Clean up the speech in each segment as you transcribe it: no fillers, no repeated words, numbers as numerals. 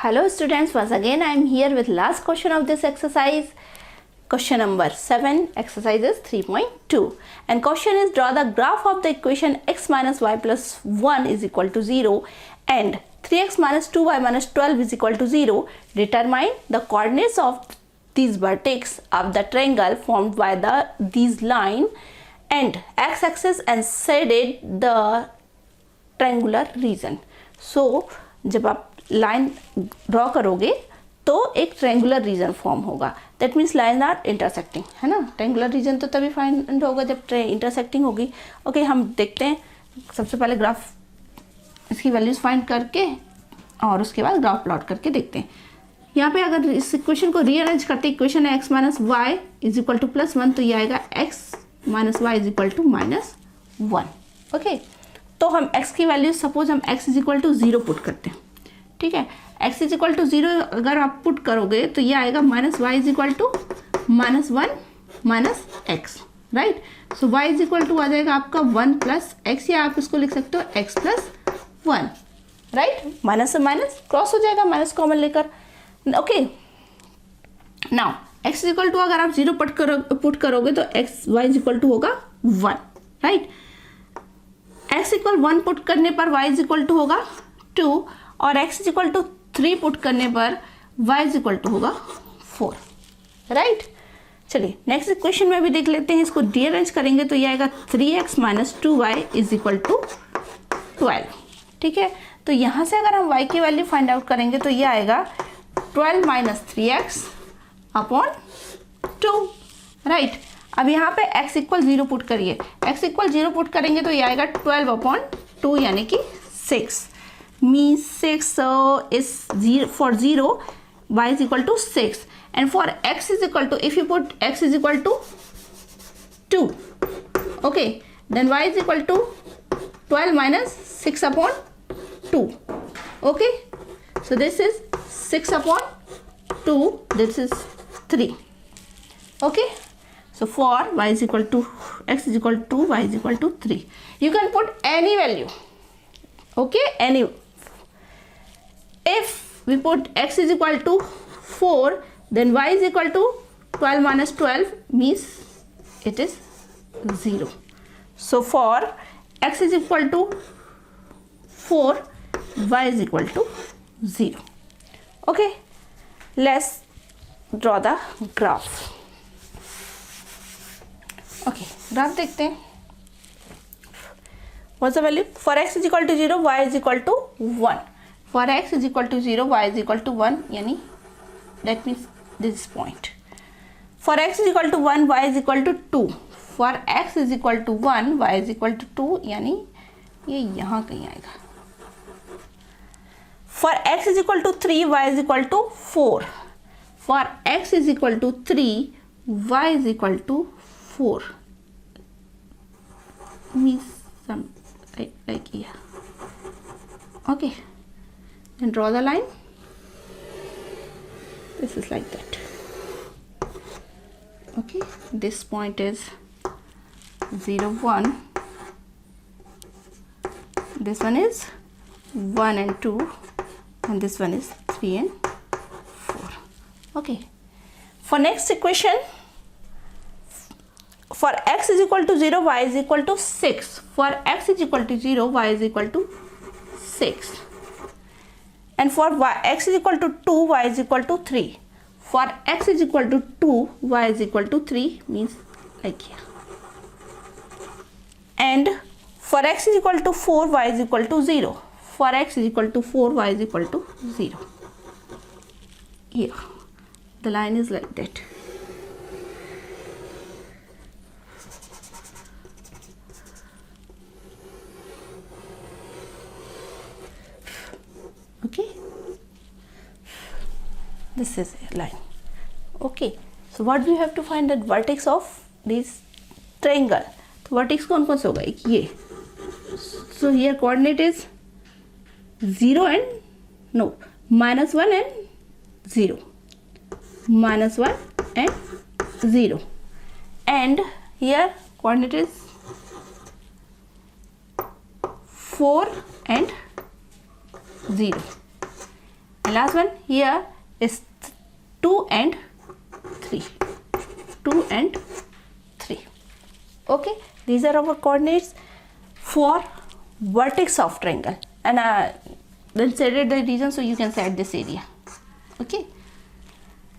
Hello students, once again I am here with last question of this exercise. Question number 7, exercises 3.2. And question is, draw the graph of the equation x minus y plus 1 is equal to 0 and 3x minus 2y minus 12 is equal to 0. Determine the coordinates of these vertex of the triangle formed by these line and x-axis and shaded the triangular region. So जब आप line draw करोगे तो एक triangular region form होगा. That means line are intersecting, है ना. Triangular reason तो तभी फाइंड होगा जब इंटरसेक्टिंग होगी. ओके, हम देखते हैं. सबसे पहले ग्राफ इसकी वैल्यूज फाइंड करके और उसके बाद ग्राफ प्लॉट करके देखते हैं. यहाँ पे अगर इस इक्वेशन को रीअरेंज करते, इक्वेशन है x minus y is equal to +1, तो ये आएगा x minus y is equal to -1. Okay, तो हम x की वैल्यू सपोज हम x is equal to 0 put करते हैं. ठीक है, x इज इक्वल टू 0 अगर आप पुट करोगे तो ये आएगा -y is equal to -1 minus x, right. So y is equal to आ जाएगा आपका 1 प्लस x, या आप इसको लिख सकते हो x प्लस 1, राइट. माइनस से माइनस क्रॉस हो जाएगा, माइनस कॉमन लेकर. Okay, now x is equal to अगर आप 0 पुट करोगे तो y इज इक्वल टू होगा 1, राइट. x इक्वल 1 पुट करने पर y इज इक्वल टू होगा 2 और x is equal to 3 put करने पर y इज इक्वल टू होगा 4, राइट. चलिए नेक्स्ट इक्वेशन में भी देख लेते हैं. इसको रीअरेंज करेंगे तो ये आएगा 3x minus 2y is equal to 12. ठीक है, तो यहाँ से अगर हम y की वैल्यू फाइंड आउट करेंगे तो ये आएगा 12 माइनस 3x अपॉन 2, राइट. अब यहाँ पे x इक्वल 0 पुट करिए. x इक्वल 0 पुट करेंगे तो ये आएगा 12 अपॉन 2 यानी कि 6. Means 6 is 0 for 0 y is equal to 6 and for x is equal to, if you put x is equal to 2, okay, then y is equal to 12 minus 6 upon 2. Okay, so this is 6 upon 2, this is 3. Okay, so for y is equal to x is equal to y is equal to 3. You can put any value. Okay, any. If we put x is equal to 4, then y is equal to 12 minus 12 means it is 0. So for x is equal to 4, y is equal to 0. Okay, let's draw the graph. Okay, graph देखते हैं. What's the value? For x is equal to 0, y is equal to 1. For x is equal to 0, y is equal to 1, यानी that means this point. For x is equal to 1, y is equal to 2. For x is equal to 1, y is equal to 2, यानी ये यहाँ कहीं आएगा. For x is equal to 3, y is equal to 4. For x is equal to 3, y is equal to 4. Means some like here. Okay. And draw the line. This is like that. Okay, this point is 0 1, this one is 1 and 2, and this one is 3 and 4. Okay, for next equation, for x is equal to 0, y is equal to 6. For x is equal to 0, y is equal to 6. And for x is equal to 2, y is equal to 3. For x is equal to 2, y is equal to 3 means like here. And for x is equal to 4, y is equal to 0. For x is equal to 4, y is equal to 0. Here, the line is like that. Okay, this is a line. Okay, so what do you have to find the vertex of this triangle? तो vertex कौन कौन सा होगा? एक ये. So here coordinate is 0 and no -1 and 0, -1 and 0, and here coordinate is 4 and 0. And last one here is 2 and 3. 2 and 3. Okay, these are our coordinates for vertex of triangle. And then shaded the region, so you can set this area. Okay,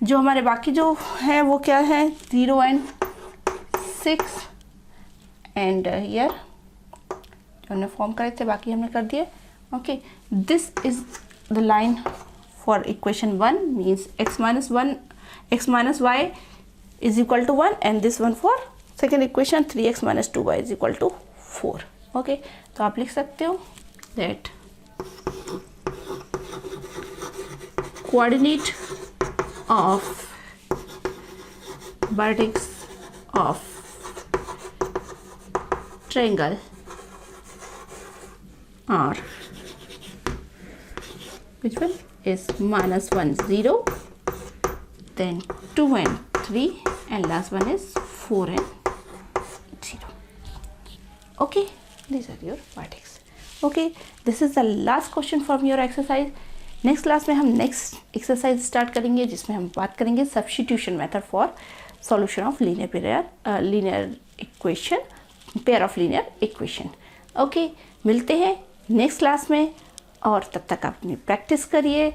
जो हमारे बाकी जो है वो क्या है, 0 and 6 and here जो हमने फॉर्म करे थे बाकी हमने कर दिए. Okay, this is the line for equation 1, means x minus y is equal to 1, and this one for second equation 3x minus 2y is equal to 4. Okay, तो आप लिख सकते हो that coordinate of vertex of triangle are, which one is -1 0, then 2 and 3, and last one is 4 and 0. Okay, these are your vertex. Okay, this is the last question from your exercise. Next class में हम next exercise start करेंगे जिसमें हम बात करेंगे substitution method for solution of linear equation, pair of linear equation. Okay, मिलते हैं next class में, और तब तक आप अपनी प्रैक्टिस करिए.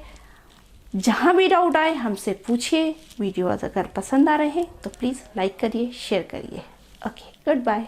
जहाँ भी डाउट आए हमसे पूछिए. वीडियो अगर पसंद आ रहे हैं तो प्लीज़ लाइक करिए, शेयर करिए. Okay, good bye.